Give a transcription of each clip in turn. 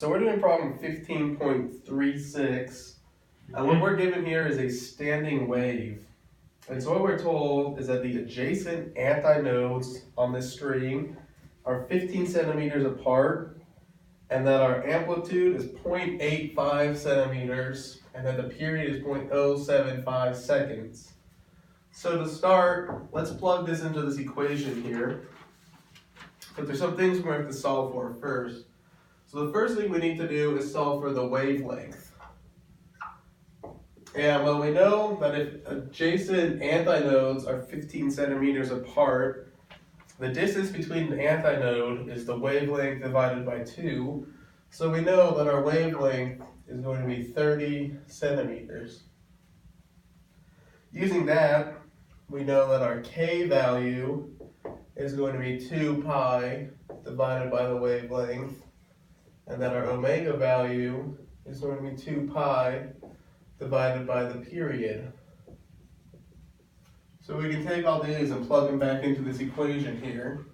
So we're doing problem 15.36, and what we're given here is a standing wave. And so what we're told is that the adjacent antinodes on this string are 15 centimeters apart, and that our amplitude is 0.85 centimeters, and that the period is 0.075 seconds. So to start, let's plug this into this equation here. But there's some things we're going to have to solve for first. So the first thing we need to do is solve for the wavelength. And well, we know that if adjacent antinodes are 15 centimeters apart, the distance between the antinode is the wavelength divided by 2. So we know that our wavelength is going to be 30 centimeters. Using that, we know that our K value is going to be 2 pi divided by the wavelength, and that our omega value is going to be 2 pi divided by the period. So we can take all these and plug them back into this equation here.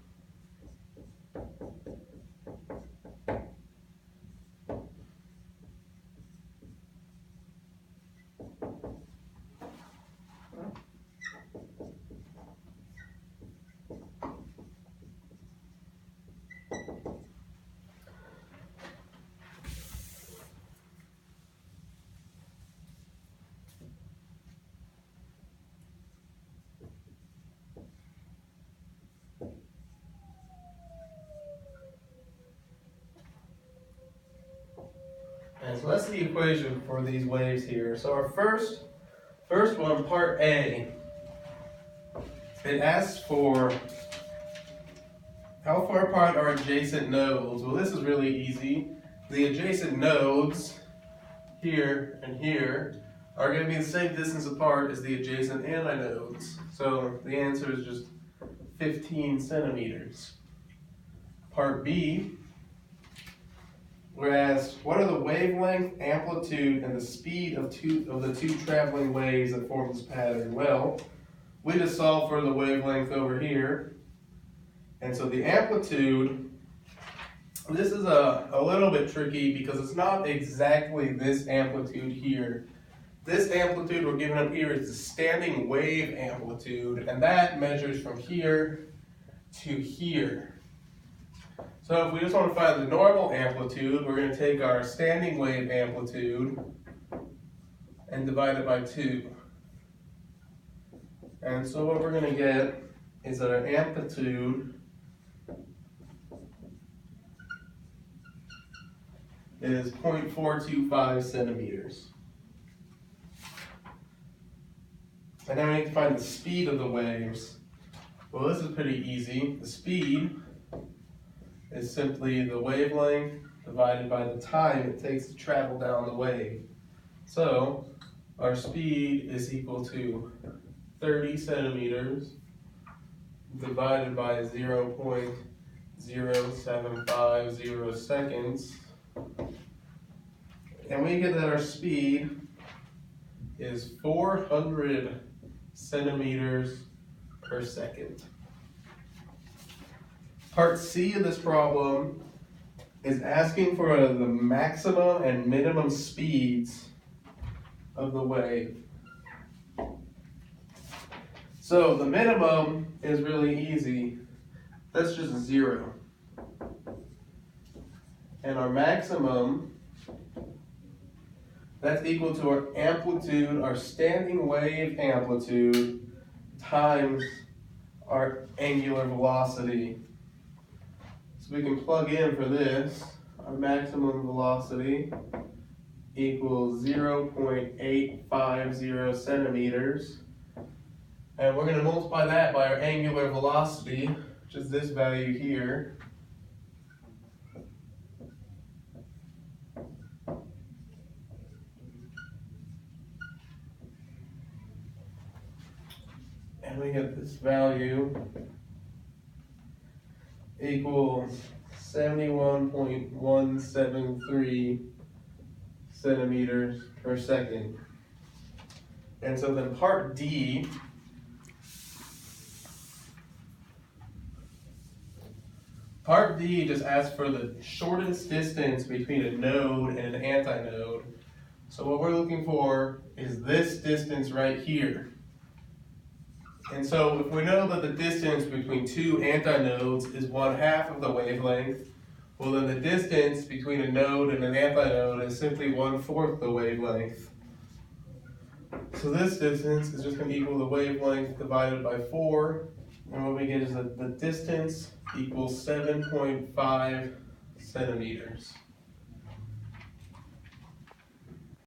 And so that's the equation for these waves here. So our first one, part A, it asks for how far apart are adjacent nodes. Well, this is really easy. The adjacent nodes here and here are going to be the same distance apart as the adjacent antinodes. So the answer is just 15 centimeters. Part B, we're asked, what are the wavelength, amplitude, and the speed of the two traveling waves that form this pattern? Well, we just solve for the wavelength over here. And so the amplitude, this is a little bit tricky because it's not exactly this amplitude here. This amplitude we're given up here is the standing wave amplitude, and that measures from here to here. So if we just want to find the normal amplitude, we're going to take our standing wave amplitude and divide it by 2. And so what we're going to get is that our amplitude is 0.425 centimeters. And then we need to find the speed of the waves. Well, this is pretty easy. The speed is simply the wavelength divided by the time it takes to travel down the wave. So our speed is equal to 30 centimeters divided by 0.0750 seconds. And we get that our speed is 400 centimeters per second. Part C of this problem is asking for the maximum and minimum speeds of the wave. So the minimum is really easy. That's just 0. And our maximum, that's equal to our amplitude, our standing wave amplitude, times our angular velocity. So we can plug in for this. Our maximum velocity equals 0.850 centimeters. And we're going to multiply that by our angular velocity, which is this value here. And we get this value equals 71.173 centimeters per second. And so then part D, Part D just asks for the shortest distance between a node and an antinode. So what we're looking for is this distance right here. And so if we know that the distance between two antinodes is 1/2 of the wavelength, well then the distance between a node and an antinode is simply 1/4 the wavelength. So this distance is just going to equal the wavelength divided by 4, and what we get is that the distance equals 7.5 centimeters.